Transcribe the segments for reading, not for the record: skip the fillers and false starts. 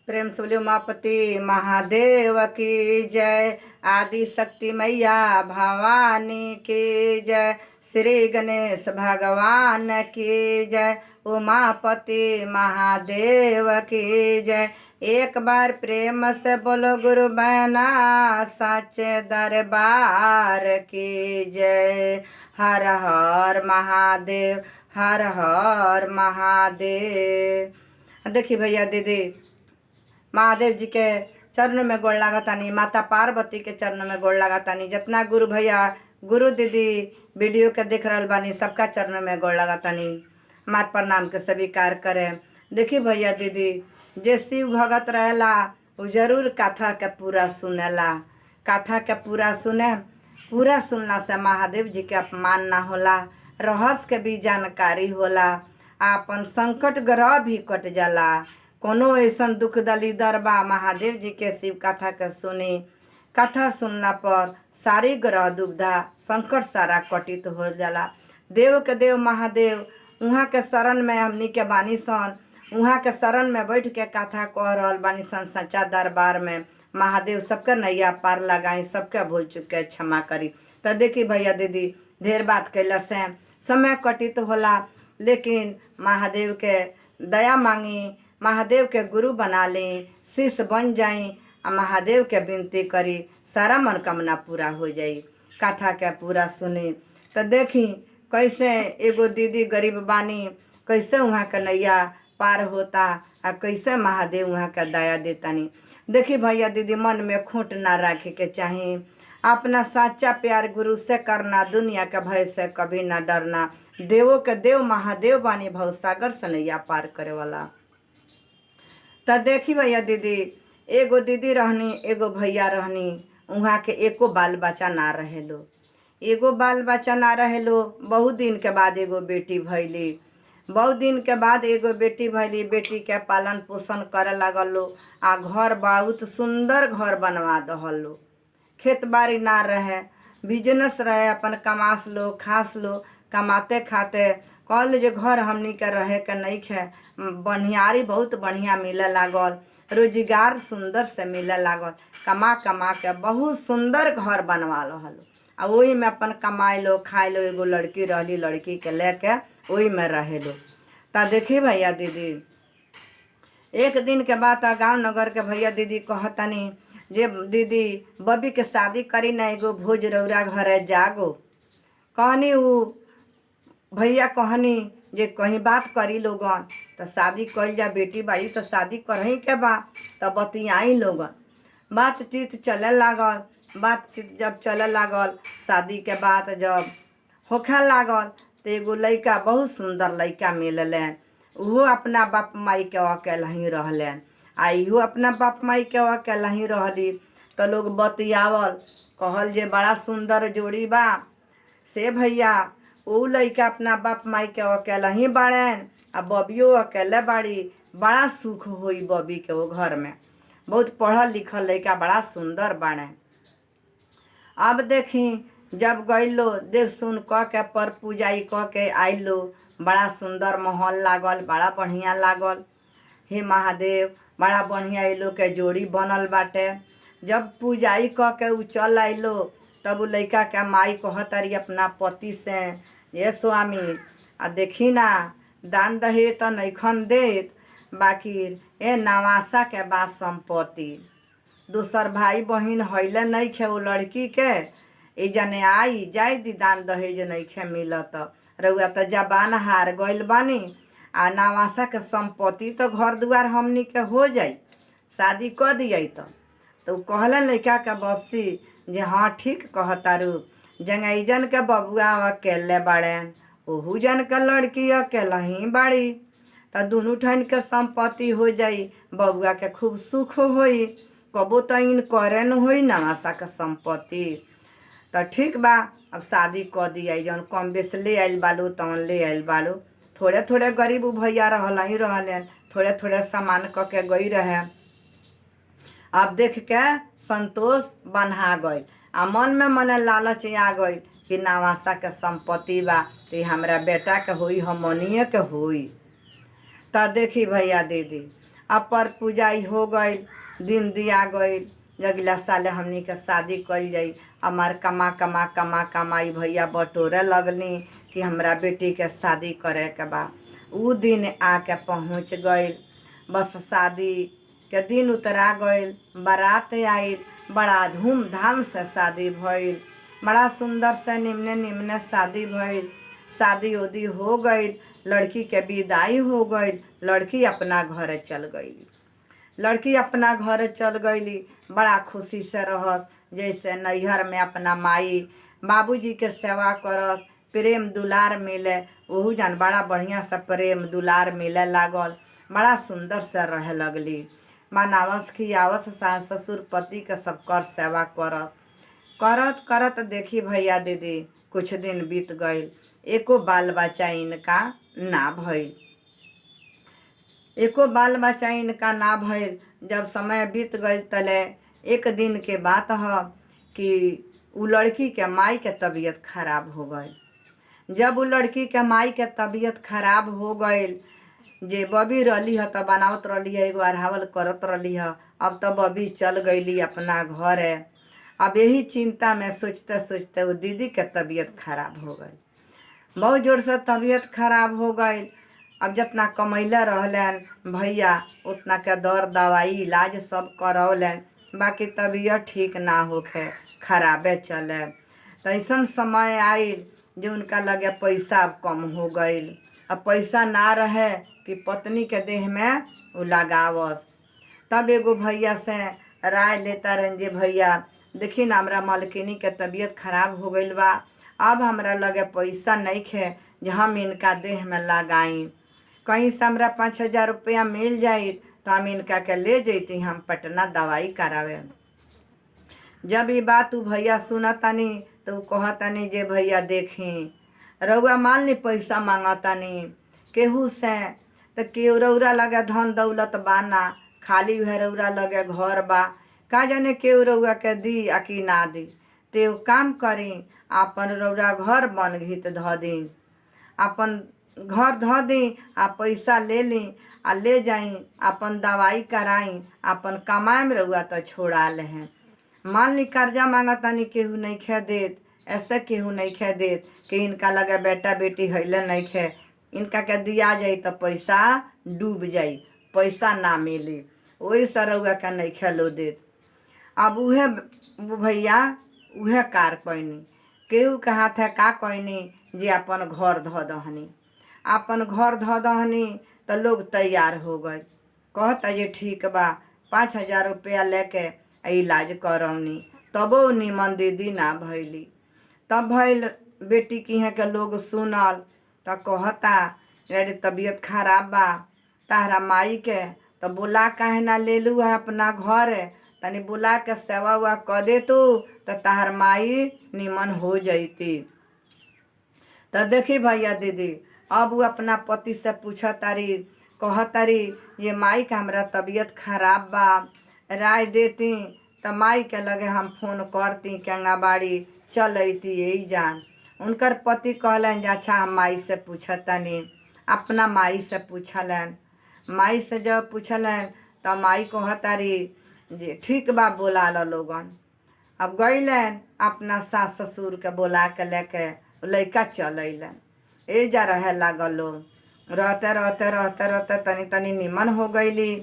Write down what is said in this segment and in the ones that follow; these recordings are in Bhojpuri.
प्रेम से बोले उमापति महादेव की जय। आदि शक्ति मैया भवानी की जय। श्री गणेश भगवान की जय। उमापति महादेव की जय। एक बार प्रेम से बोलो गुरु बहना साचे दरबार की जय। हर हर महादेव, हर हर महादेव। देखिए भैया दीदी, महादेव जी के चरणों में गोड़ लागतानी, माता पार्वती के चरणों में गोड़ लागतानी। जितना गुरु भैया गुरु दीदी वीडियो के देख रहल बानी सबका चरणों में गोड़ लागतानी। मात प्रणाम के स्वीकार करें। देखी भैया दीदी, जे शिव भगत रहेला वो जरूर कथा के पूरा सुनेला। कथा के पूरा सुने, पूरा सुनला से महादेव जी के अपमान ना होला, रहस्य के भी जानकारी होला, आपन संकट ग्रह भी कट जाला। कोनो ऐसा दुख दलीदर बा महादेव जी के शिव कथा के सुनी। कथा सुनला पर सारी ग्रह दुविधा संकट सारा कटित हो जाला। देव के देव महादेव उहाँ के शरण में हमनी के बानी सन, उहाँ के शरण में बैठ के कथा कह रहल बानी सन। सच्चा दरबार में महादेव सबके नैया पार लगाई, सबके भूल चुक के क्षमा करी। तो देखी भैया दीदी, ढेर बात कैला से समय कटित होला, लेकिन महादेव के दया मांगी, महादेव के गुरु बना ली, शिष्य बन जाई आ महादेव के विनती करी, सारा मनोकामना पूरा हो जाई। कथा के पूरा सुनी तो देखी कैसे एगो दीदी गरीब बानी, कैसे वहाँ के नैया पार होता आ कैसे महादेव वहाँ के दया देतानी। देखी भैया दीदी, मन में खोट ना रखे के चाहिए। अपना सच्चा प्यार गुरु से करना, दुनिया के भय से कभी ना डरना। देवों के देव महादेव बानी, भवसागर से नैया पार करे वाला। तो देखी भैया दीदी, एगो दीदी रहनी, एगो भैया रहनी, वहाँ के एको बाल बच्चा ना रहेलो। एगो बाल बच्चा ना रहेलो। बहुत दिन के बाद एगो बेटी भैली। बहुत दिन के बाद एगो बेटी भैली। बेटी के पालन पोषण करे लागल लो आ घर बहुत सुंदर घर बनवा दहल लो। खेत बाड़ी ना रहे, बिजनेस रहे, अपन कमास लो खास लो। कमाते खाते कहल जे घर हमनी के रहे के नहीं खे, बढ़ियारी बहुत बढ़िया मिले लागल, रोजगार सुंदर से मिले लागल। कमा कमा के बहुत सुंदर घर बनवा रहल आ वही में अपन कमाई लो खाए लो। एगो लड़की रहली, लड़की के लेके वही में रहे लो। ता देखी भैया दीदी, एक दिन के बाद गाँव नगर के भैया दीदी कहतनी जे दीदी बबी के शादी करी ना, एगो भोज रौरा घरे जागो। कहनी उ भैया कहनी जे कहीं बात करी लोगन तो शादी कल जा, बेटी बाड़ी तो शादी करही के बा। तो बतियाई लोगन, बातचीत चले लागल। बातचीत जब चले लागल, शादी के बाद जब होखे लागल तो एगो लड़का, बहुत सुंदर लड़का मिललन। उहो अपना बाप माई के अकेला ही रहलन आ इहो अपना बाप माई के अकेला ही रहली। तो लोग बतियावल, कहल जे बड़ा सुंदर जोड़ी बा से भैया। वो लड़का अपना बाप माई के अकेला ही बाड़न आ बबियो अकेले बाड़ी। बड़ा सुख होई बबी के वो घर में। बहुत पढ़ल लिखल लड़का, बड़ा सुंदर बाड़न। अब देखी जब गईलो, देख सुन कह के पर पूजाई कह के आइलो, बड़ा सुंदर माहौल लागल, बड़ा बढ़िया लागल। हे महादेव, बड़ा बढ़िया ये लोग के जोड़ी बनल बाटे। जब पूजाई कह के उ चल आइलो, तब उ लड़का के माई कहतारी अपना पति से, ये स्वामी आ देखी ना, दान दहे तो नैखन देत, बाकी ए नवासा के बा संपत्ति। दूसर भाई बहन हईले नहीं खे वो लड़की के, ए जने आई जाय दी, दान दहेज नहीं खे मिलत। रउआ तो जबान हार गइल बानी आ नवासा के संपत्ति तो घर दुआर हमनी के हो जाई, शादी कर दिया। तो कहलन लड़का के बपसी जे हाँ ठीक कहतारू। जंगैजन के बबुआ अकेले बाड़न, ओहू जन के लड़की अकेला ही बाड़ी। तो दोनों ठन के संपत्ति हो जाई, बबुआ के खूब सुख होई। कबो तो इन करे न होई नवासा के संपत्ति। तो ठीक बा, अब शादी कर दिया। जौन कम बेस ले आइल बालू तवन ले आइल बालू। थोड़े थोड़े गरीब भैया रहल ही रहलन, थोड़े थोड़े सामान क के गई रहे। अब देख के संतोष बन्हा गई आ मन में मने लालच आ गई कि नवासा के संपत्ति बा तो हमरा बेटा के होई, हमनिए के होई। तो देखी भैया दीदी, अब पर पूजाई हो गई, दिन दिया गई, अगला साल हमनी के शादी कल जाई। हमार कमा कमा कमा कमाई भैया बटोरे लगनी कि हमरा बेटी के शादी करे के बा। उ दिन आके पहुँच गई। बस शादी के दिन उतरा गई, बारात आई, बड़ा धूमधाम से शादी भइल, बड़ा सुंदर से निमने निमने शादी भइल। शादी उदी हो गई, लड़की के विदाई हो गई, लड़की अपना घर चल गई। लड़की अपना घर चल गईली, बड़ा खुशी से रहस, जैसे नैहर में अपना माई बाबूजी के सेवा करस, प्रेम दुलार मिले, वहू जान बड़ा बढ़िया से प्रेम दुलार मिले लागल, बड़ा सुंदर से रहे लगली। मनावस खियावस, सास ससुर पति के सबकर सेवा करस। करत करत देखी भैया दीदी कुछ दिन बीत गईल, एको बाल बच्चा इनका ना भइल। एको बाल बच्चा इनका ना भइल। जब समय बीत गई तले एक दिन के बात है कि उ लड़की के माई के तबीयत खराब हो गई। जब उ लड़की के माई के तबीयत खराब हो गई, जे बबी रही है तो बनावत रही है, एगो अरहावल करत रही है, अब तो बबी चल गईली अपना घर है। अब यही चिंता में सोचते सोचते वो दीदी के तबीयत खराब हो गई, बहुत जोर से तबीयत खराब हो गई। अब जितना कमैले रहलन भैया उतना के दर दवाई इलाज सब करौलन, बाकी तबीयत ठीक ना होखे, खराबे चले। तो ऐसा समय आयल जो उनका लगे पैसा अब कम हो गईल। अब पैसा ना रहे कि पत्नी के देह में वो लगावस। तब एगो भैया से राय लेता रहन जे भैया देखी ना हमरा मलकिनी के तबीयत खराब हो गईल बा, अब हमरा लगे पैसा नहीं खे जे हम इनका देह में लगाई। कहीं से हमरा 5,000 रुपया मिल जाई तो हम इनका के ले जैती हम पटना दवाई करावे। जब ये बात उ भैया सुनतानी तो कहतानी जे भैया देखी रउआ मान ली पैसा मांगतानी केहू से, तो केहू रउरा लगे धन दौलत बा ना, खाली वह रउरा लगे घर बा, का जाने केहू रउआ के दी आ कि ना दी। तो काम करी आपन रउरा घर बन घित ध दी, अपन घर ध दी आ पैसा ले ली आ ले जाई अपन दवाई कराई, अपन कमाए में रउआ तो छोड़ा ले हैं। मान ली कर्जा मांगतानी केहू नहीं खे देत, ऐसे केहू नहीं खे देत कि इनका लगे बेटा बेटी हैले नहीं खे, इनका के दिया जाई तो पैसा डूब जाई, पैसा ना मिली, वही से रउआ के नहीं खेलो देत। अब उहे भैया उहे कार कैनी, केहू के हाथे का कैनी जे अपन घर ध दहनी। अपन घर ध दहनी तो लोग तैयार हो गए, कहता जे ठीक बा 5,000 रुपया लेके इलाज करौनी, तबो निमन दीदी ना भैली। तब भइल बेटी की है के लोग सुनल तो कहता अरे तबीयत खराब बा तारा माई के, तो बुला काहे ना ले लू है अपना घर, तनी बुला के सेवा उवा कर दे तू तो तार माई निमन हो जैती। तो देखी भैया दीदी अब वो अपना पति से पूछा तारी, कह तारी ये माई का हमरा तबीयत खराब बा, राय देती तो माई के लगे हम फोन करती केंगा बाड़ी चल अती यही जान। उनकर पति कहलन जे अच्छा हम माई से पूछतनी, अपना माई से पूछलन। माई से जब पूछलन तो माई कहतारी जे ठीक बा बुला लो लोगन। अब गईलन अपना सास ससुर के बुला के लेके लइका चल अइलन। एजा रहे लागल लोग, रहते रहते रहते रहते तनी तनी निमन हो गईली।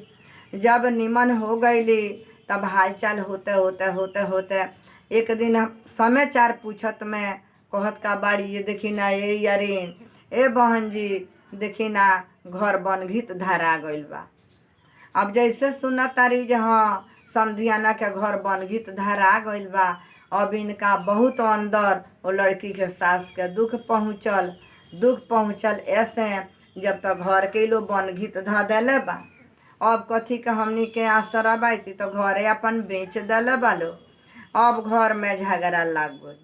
जब निमन हो गईली तब हालचाल होते होते होते होते एक दिन समाचार पूछत में कहत का बाड़ी ये देखी ना ये यारिन ए बहन जी देखी ना घर बनघित धरा गइल बा। अब जैसे सुना तारी जे हाँ समधियाना के घर बनघित धरा गइल बा, अब इनका बहुत अंदर वो लड़की के सास के दुख पहुँचल ऐसे जब तक घर के लोग बनघित ध देले बा। अब कथी के हमनी के आसरा बाती तो घरे अपन बेच देले बालो। अब घर में झगड़ा लाग गई,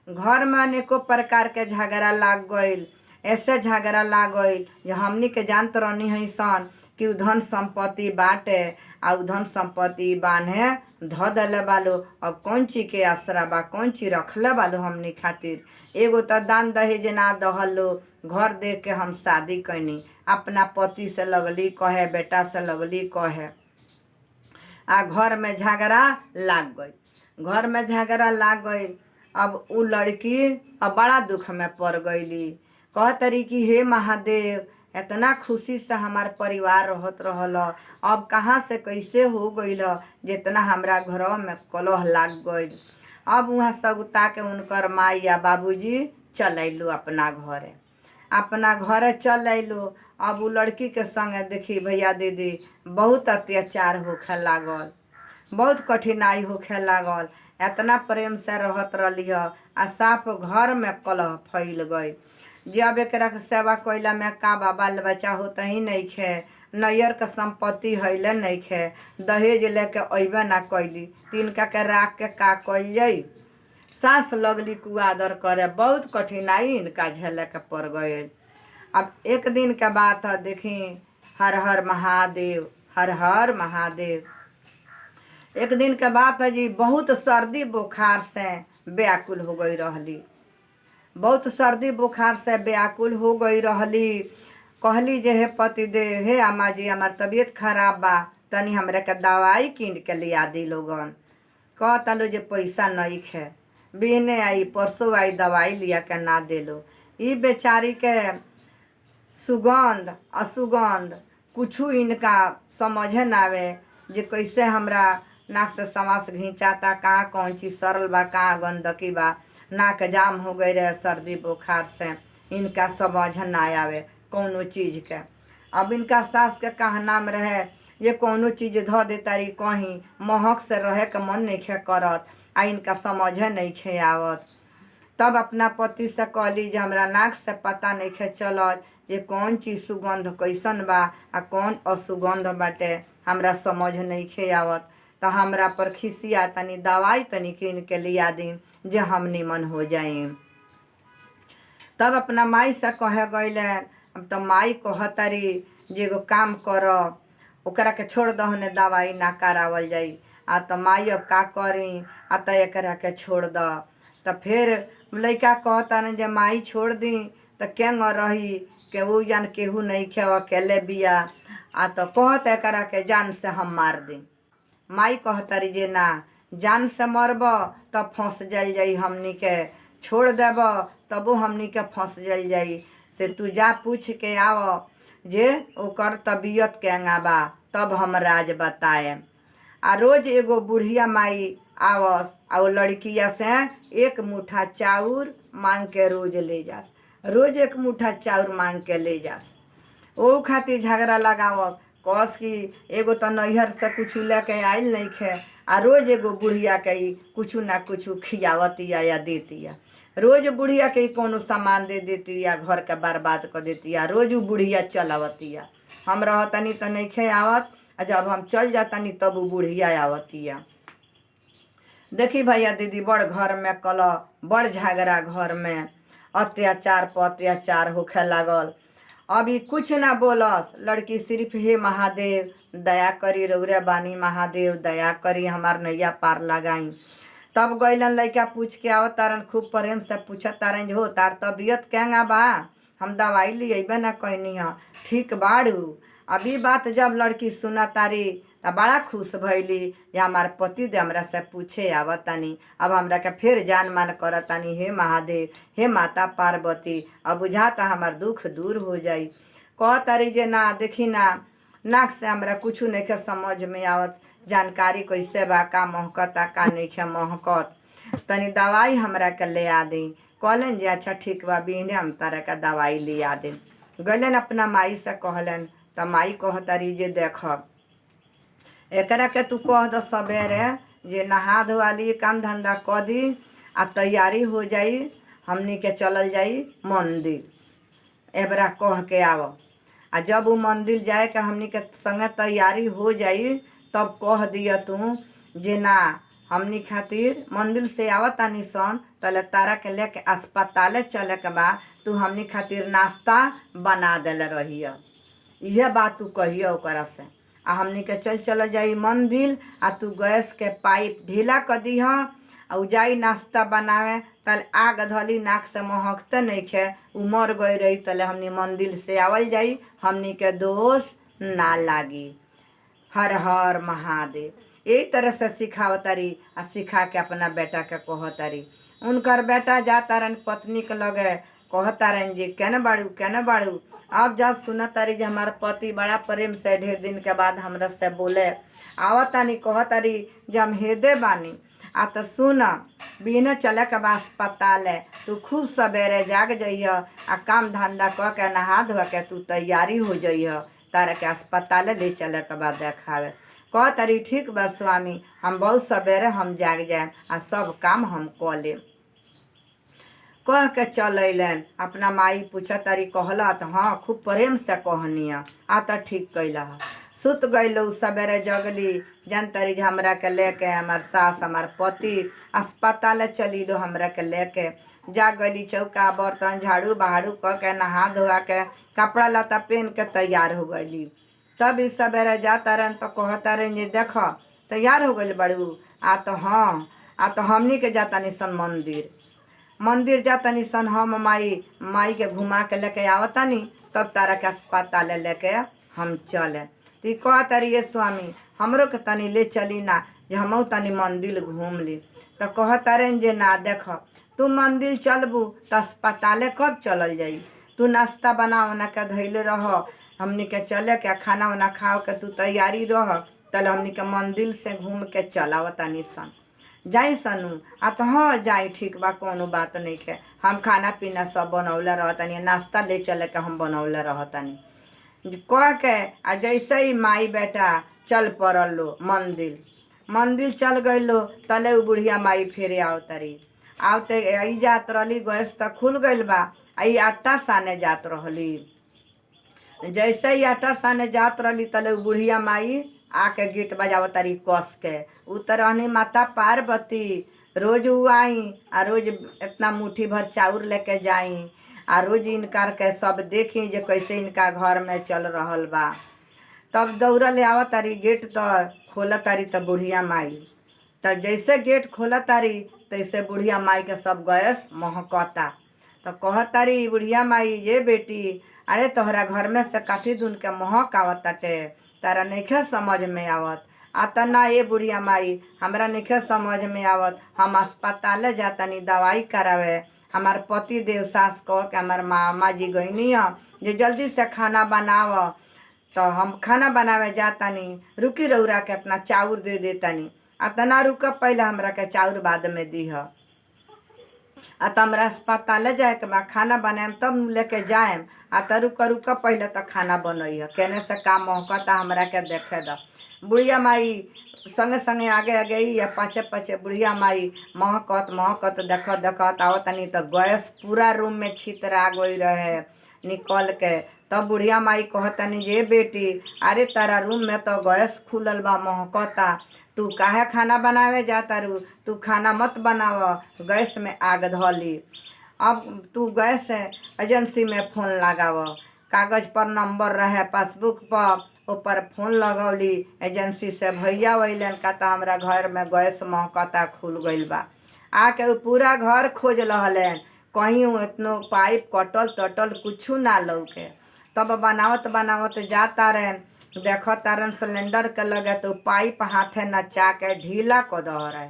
घर में अनेकों प्रकार के झगड़ा लाग गईल। ऐसे झगड़ा लाग गईल जो हमनी के जानत रहनी है सन कि धन संपत्ति बाटे आ धन संपत्ति बांधे ध देले बालो। अब कौन चीज के आसरा बा, कौन चीज रखले बालो हमनी खातिर। एगो तो दान दहेज ना दहलो, घर देख के हम शादी कैनी। अपना पति से लगली कहे, बेटा से लगली कहे, आ घर में झगड़ा लाग गई। घर में झगड़ा लाग गई। अब उ लड़की अब बड़ा दुख में पड़ गईली। कहतरी कि हे महादेव, इतना खुशी से हमार परिवार रहत रहल, अब कहाँ से कैसे हो गईल जितना हमरा घर में कलह लाग गई। अब वहाँ सगुता के उनकर माई या बाबूजी चल अइलू अपना घरे। अपना घरे चल अइलू। अब उ लड़की के संगे देखी भैया दीदी बहुत अत्याचार होखे लागल, बहुत कठिनाई होखे लागल। इतना प्रेम से रहत रही आ साफ घर में कलह फैल गई। जब एकरा के सेवा कैला में का बा, बाल बच्चा होता ही नहीं खे, नैयर के संपत्ति हैले नहीं खे, दहेज लेके अइबे ना कैली, तिनका के राख के का कैल जाई। सास लगली कुआदर करे, बहुत कठिनाई इनका झेले के पड़ गए। अब एक दिन के बात है, देखी, हर हर महादेव, हर हर महादेव। एक दिन के बात है जी, बहुत सर्दी बुखार से व्याकुल हो गई रहली, बहुत सर्दी बुखार से व्याकुल हो गई रहली। कहली जे हे पति देव, हे अम्मा जी, हमार तबीयत खराब बा, तनी हमरे के दवाई कीन के लिया दी लोगन। कहता लो जे पैसा नहीं खे, बिहने आई परसों आई दवाई लिया के ना देलो। ई बेचारी के सुगंध असुगंध कुछू इनका समझे ना आवे जे कैसे हमरा नाक से सांस घिंचाता, कहाँ कौन चीज सरल बा, कहाँ गंदगी बा, नाक जाम हो गई रहे सर्दी बुखार से। इनका समझ ना आवे कौनो चीज के। अब इनका सास के कहना में रहे ये कौनो चीज धो दे तारी, कहीं महक से रहे के मन नहीं खे करत, आ इनका समझे नहीं खे आवत। तब अपना पति से कहली जे हमरा नाक से पता नहीं खे चलत जे कौन चीज सुगंध कैसन बा आ कौन असुगंध बाटे, हमरा समझ नहीं खे आवत। तो हमरा पर खिसिया, तनी दवाई तनी कीन के लिया दी जे हम निमन हो जाए। तब अपना माई से कहे गईले। अब तो माई कहतरी जे एगो काम कर, ओकरा के छोड़ दहने, दवाई ना करावल जाई। आ तो माई अब का करी, आ तो एकरा के छोड़ द। तो फिर लइका कहता न जे माई छोड़ दी तो केंग रही के वो जान केहू नहीं खे, अकेले बिया। आ तो कहत एकरा के जान से हम मार दी। माई कहतरी जे ना, जान से मरब तब फंस जल जाई, हमनी के छोड़ देब तबो हमनी के फंस जल जाई। से तू जा पूछ के आव जे ओकर तबीयत केंगा बा, तब हम राज बताए। आ रोज एगो बुढ़िया माई आवस आ वो लड़किया से एक मुठ्ठा चाउर मांग के रोज ले जास, रोज एक मुठ्ठा चाउर मांग के ले जास। ओ खातिर झगड़ा लगावस, कस कि एगो तो नैहर से कुछ लेके आइल नहीं खे, आ रोज एगो बुढ़िया के कुछ ना कुछ खियावतिया या देतिया। रोज बुढ़िया के कोनो सामान दे देतिया, घर के बर्बाद कर देतिया, रोज उ बुढ़िया चलावतिया। हम रहतनी तो नहीं खे आवत, आ जब हम चल जातनी तब उ बुढ़िया आवतिया। देखी भैया दीदी, बड़ घर में कलह, बड़ झगड़ा घर में, अत्याचार पर अत्याचार होखे लागल। अभी कुछ ना बोलस लड़की, सिर्फ हे महादेव दया करी, रौरे बानी महादेव दया करी, हमार नैया पार लगाई। तब गईलन लइका पूछ के आवत तारन, खूब प्रेम से पूछत तारन हो तार तबीयत केंगा बा, हम दवाई लियबे ना कैनी ह, ठीक बाड़ू। अभी बात जब लड़की सुना तारी त बड़ा खुश भैली जे हमार पति दे हमरा से पूछे आवतानी, अब हमरा के फिर जान मान करतानी। हे महादेव, हे माता पार्वती, अब बुझाता हमार दुख दूर हो जाई। कहतारी जे ना, देखी ना, नाक से हमरा कुछ नहीं के समझ में आवत, जानकारी कैसे बा, का महकता का नहीं के महकत, तनी दवाई हमरा के ले आ दी। कहलन जे अच्छा ठीक बा, बिहने हम तारा के दवाई लिया दे। गलन अपना माई से कहलन, त माई कहतारी जे देख, एकरा के तू कह द सबेरे जे नहा धोआ ली, काम धंधा क दी, आ तैयारी हो जाई, हमनी के चलल जाई मंदिर। एबरा कह के आव, आ जब वो मंदिर जाए के हमनी के संगे तैयारी हो जाई, तब कह दिया तू जे ना, हमनी खातिर मंदिर से आवतानी सन, तले तारा के लेके अस्पताले चले के बा, तू हमनी खातिर नाश्ता बना देले रहिया। यह बात तू कहिए ओकरा से, आ हमनी के चल जाई मंदिर। आ तू गैस के पाइप ढीला कर दीह, आ उ जाई नाश्ता बनावे तले आग धली नाक से महकते नइखे, उ मर गई रही तले हमनी मंदिर से आवल जाई, हमनी के दोष ना लागी। हर हर महादेव। यही तरह से सिखावतारी आ सिखा के अपना बेटा के कहतारी। उनकर बेटा जातारन पत्नी के लगे, कहतारन जी केने बाड़ू। अब जब सुनतारी जे हमार पति बड़ा प्रेम से ढेर दिन के बाद हमरा से बोले आवतानी, कहतारी जे हम हेदे बानी आ तो सुन बिना चले के बाद अस्पताल है, तू खूब सवेरे जाग जइह आ काम धंधा क के नहा धो के तू तैयारी हो जइह, तारा के अस्पताल ले चले के बाद देखावे। कहतारी ठीक बा स्वामी, हम बहुत सवेरे हम जाग जाए आ सब काम हम क लेम। कह के चल अलन। अपना माई पूछा तारी कहला तो हाँ खूब प्रेम से कहनिया आ तो ठीक कैला। सुत गईलो सवेरे जगली, जान तारी जे हमरा के लेके हमार सास हमार पति अस्पताल चली दो, हमरा के लेके जा गली। चौका बर्तन झाड़ू बहाड़ू क के नहा धोआ के कपड़ा लता पहन के तैयार हो गईली। तब इस सवेरे जाता रहन तो कहता रहन जे देख तैयार हो गई बड़ू, आ तो हाँ आ तो हमनी के जाता निसन मंदिर जाता निसन, हम माई के घुमा के लेके आवतानी, तब तारा के अस्पताल लेके हम चले। ती कहतारी ये स्वामी हमरो के तनी ले चली ना, जे हमहू तनी मंदिर घूम ली। तो कहतारन जे ना देख तू मंदिर चलबू तो अस्पताले कब चलल जाई, तू नाश्ता बना उना के धैले रह, हमनी के चले के खाना उना खाओ के तू तैयारी रह, तल हमनी के मंदिर से घूम के चलावतानी सन जाई सनू। आ तो हाँ जाई ठीक बा, कोनो बात नहीं है, हम खाना पीना सब बनौले रहतानी, नाश्ता ले चले के हम बनौले रहतानी कह के। आ जैसे ही माई बेटा चल पड़ल लो मंदिर चल गई लो, तले उ बुढ़िया माई फेरे आवतारी। आवते आई जात रहली, गैस तो खुल गइल बा, आई आटा साने जात रहली। जैसे ही आटा साने जात रहली तले उ बुढ़िया माई आके गेट बजावतारी कस के। उ तो रहनी माता पार्वती, रोज उ आई आ रोज इतना मुट्ठी भर चाउर लेके जाई आ रोज इनकार के सब देखी जे कैसे इनका घर में चल रहल बा। तब दौड़ल आवतारी गेट तर खोलतारी तो बुढ़िया माई, तो जैसे गेट खोलतारी तैसे बुढ़िया माई के सब गैस महकता। तो कहतारी बुढ़िया माई ये बेटी अरे तोहरा घर में से काठी दून के महक आवताटे, तारा नइखे समझ में आवत। आता ना ये बुढ़िया माई हमरा नइखे समझ में आवत, हम अस्पताल जातानी दवाई करावे, हमार पति देव सास कह के हमार मामा जी गईनी है जे जल्दी से खाना बनाव, तो हम खाना बनावे जातानी, रुकी रौरा के अपना चाउर दे देतानी। अतना रुक पहले हमरा के चाउर बाद में दीह, आ तो हमरा अस्पताल जाए के बा, खाना बनाएम तब लेके जाएम, आ तो रुक पहले तो खाना बनइह, केने से काम महकता हमरा के देखे द। बुढ़िया माई संगे संगे आगे ही या पाछे बुढ़िया माई महकत देखत आवतनी तो गैस पूरा रूम में छितरा गई रहे निकल के। तब बुढ़िया माई कहतनी जे बेटी अरे तारा रूम में तो गैस खुलल बा महकता, तू काहे खाना बनावे जाता रू, तू खाना मत बनाव, गैस में आग धली। अब तू गैस एजेंसी में फ़ोन लगाव, कागज पर नंबर रहे पासबुक पर, ऊपर फ़ोन लगौली एजेंसी से, भैया वैलन का तो हमरा घर में गैस महकता खुल गइल बा। आके पूरा घर खोज रहलन, कहीं इतनो पाइप कटल तटल कुछ ना लौके। तब बनावत जाता रहन, देखत तारन सिलेंडर के लगे तो पाइप हाथे नचा के ढीला क दह रहे।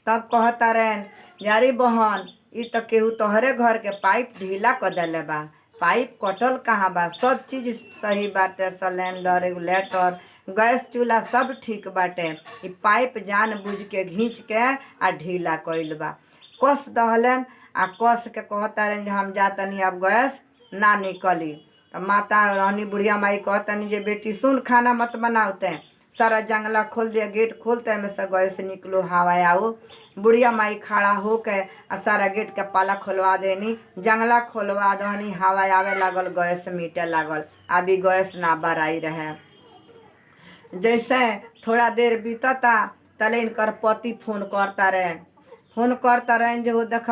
तब कहता रहन यारी बहन ई तो केहू तोहरे घर के पाइप ढीला क देले बा, पाइप कटल कहाँ बा, सब चीज सही बाटे, सिलेंडर रेगुलेटर गैस चूल्हा सब ठीक बाटे, ई पाइप जान बुझ के घींच के आ ढीला कइल बा। कस दहलन आ कस के कहता रहन जे हम जातनी अब गैस ना निकली। तो माता रहनी बुढ़िया माई कहतनी जे बेटी सुन खाना मत बनाओते, सारा जंगला खोल दिया, गेट खोलते में से गैस निकलो हवा आओ। बुढ़िया माई खड़ा होके आ सारा गेट के पाला खोलवा देनी, जंगला खोलवा दहनी, हवा आवे लागल, गैस मीटे लागल, अभी गैस ना बराई रहे। जैसे थोड़ा देर बीतता तले इनकर पति फोन करता रहन जे हो देख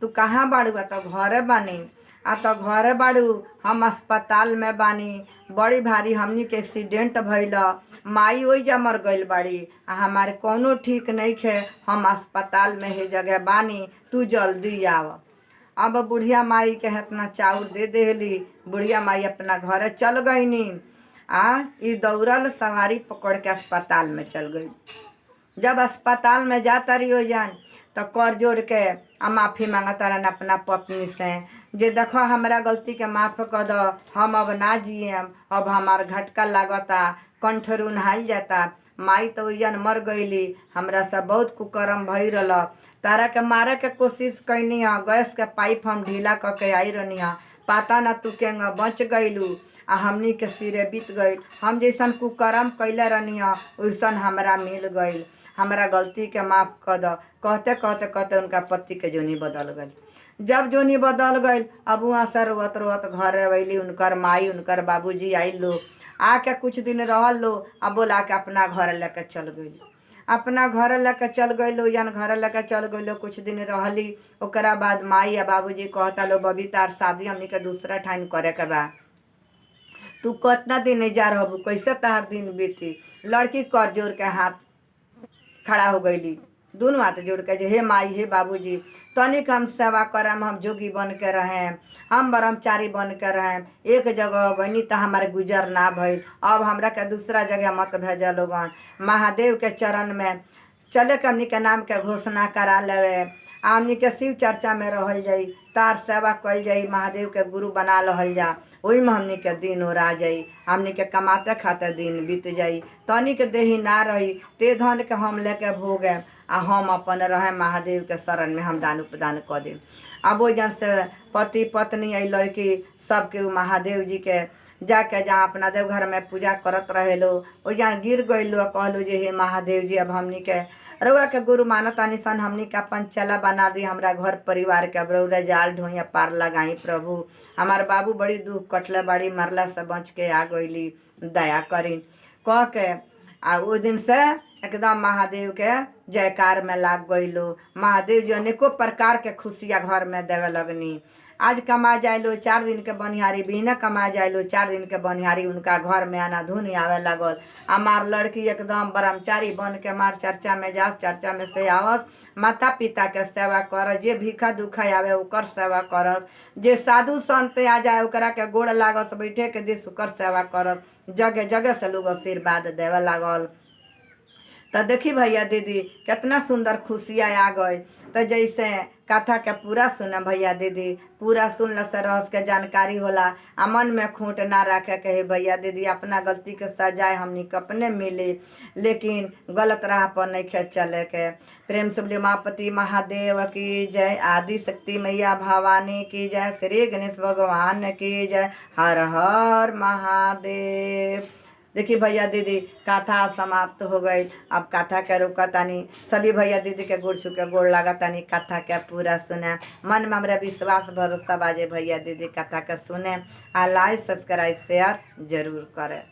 तू कहाँ बाड़ू, तो घरे बानी। आ तो घरे बाड़ू, हम अस्पताल में बानी, बड़ी भारी हमनी के एक्सीडेंट भइल, माई ओइजा मर गइल बाड़ी आ हमारे कौनो ठीक नहीं खे, हम अस्पताल में हे जगह बानी, तू जल्दी आव। अब बुढ़िया माई के इतना चाउर दे देली, बुढ़िया माई अपना घर चल गईनी। ई दौड़ल सवारी पकड़ के अस्पताल में चल गई। जब अस्पताल में जाता रही हो जान तो कर जोड़ के आ माफ़ी मांगता रहन अपना पत्नी से, जे देखो हमरा गलती के माफ़ कर दो, हम अब ना जियम, अब हमार झटका लागता, कंठ रुन्हाइल जाता, माई तो ओइजन मर गईली, हमरा से बहुत कुकर्म भई रहल, तारा के मारे के कोशिश कैनी है, गैस के पाइप हम ढीला करके आई रहनी है, पता न तू के बच गईलू आ हमनी के सिरे बीत गई, हम जैसन कुकर्म कैले रहनी है वैसन हमरा मिल गई, हमरा गलती के माफ़ कर दो। कहते कहते कहते उनका पति के जोनी बदल गई। जब जोनी बदल गई, अब वहाँ से रोवत रोवत घर अली, उनकर माई उनकर बाबूजी आई लो, आके कुछ दिन रहल लो, अब बोला के अपना घर लेके चल गई, अपना घर लेके चल गई लो, यान घर लेके चल गई लो, कुछ दिन रहली। ओकरा बाद माई या बाबूजी कहता लो, बबी तार शादी हमनी के दूसरा ठाइन करे के बा, तू कितना दिन जा रहबू, कैसे तार दिन बीती। लड़की कर जोड़ के हाथ खड़ा हो गईली, दोनों हाथ जोड़ के, जे हे माई हे बाबूजी तनिक हम सेवा करम, हम जोगी बन के रहें, हम ब्रह्मचारी बन के रहें, एक जगह गनी तो हमारे गुजर ना भइल, अब हमरा के दूसरा जगह मत भेजा लोगन, महादेव के चरण में चले के हमनी के नाम के घोषणा करा लेवे, हमनी के शिव चर्चा में रहल जाई, तार सेवा कल जाई, महादेव के गुरु बना लहल जा, वही में हमनी के दिन ओरा जाई, हमनी के कमाते खाते दिन बीत जाई, तनी के देही ना रही, ते धन के हम लेके भोगे आ हम अपन रहे महादेव के शरण में हम दान उपदान कर दें। अब वो जन से पति पत्नी आई लड़की सबके महादेव जी के जाके जहाँ अपना देवघर में पूजा करत रहे लो, वो जहाँ गिर गई लो, कहलो जे हे महादेव जी अब हमनी के रउआ के गुरु मानतानी सन, हमनी के अपन चला बना दी, हमरा घर परिवार के अब रउरा जाल ढोइया पार लगाई प्रभु, हमार बाबू बड़ी दुख कटले बाड़ी, मरला से बच के आ गईली, दया करी कह के आ वो दिन से एकदम महादेव के जयकार में लाग गईलो। महादेव जी अनेकों प्रकार के खुशियाँ घर में देवे लगनी। आज कमा जाइलो 4 दिन के बनिहारी, बिना कमा जाइलो 4 दिन के बनिहारी, उनका घर में आना धुन आवे लगल। हमार लड़की एकदम ब्रह्मचारी बन के मार चर्चा में जास, चर्चा में से आवस, माता पिता के सेवा कर, जे भीखा दुखा आवे ओकर सेवा करस, जे साधु संत आ जाए ओकरा के गोड़ लागस, बैठे के दिस ओकर सेवा करस, जगह जगह से लोग आशीर्वाद देवे लागल। तो देखी भैया दीदी कितना सुंदर खुशियाँ आ गई। तो जैसे कथा के पूरा सुना भैया दीदी, पूरा सुनला से रहस के जानकारी होला, आ मन में खोट ना रखे के हे भैया दीदी, अपना गलती के सजाए हमनी के अपने मिले, लेकिन गलत राह पर नहीं खे चले के। प्रेम से बोले उमापति महादेव की जय, आदि शक्ति मैया भवानी की जय, श्री गणेश भगवान की जय, हर हर महादेव। देखिए भैया दीदी कथा समाप्त हो गई। अब कथा के रुका तानी, सभी भैया दीदी के गोड़ छू के गोड़ लगा तानी, कथा के पूरा सुने, मन में हमारा विश्वास भरोसा बाजे भैया दीदी कथा के सुने, आ लाइक सब्सक्राइब शेयर जरूर करें।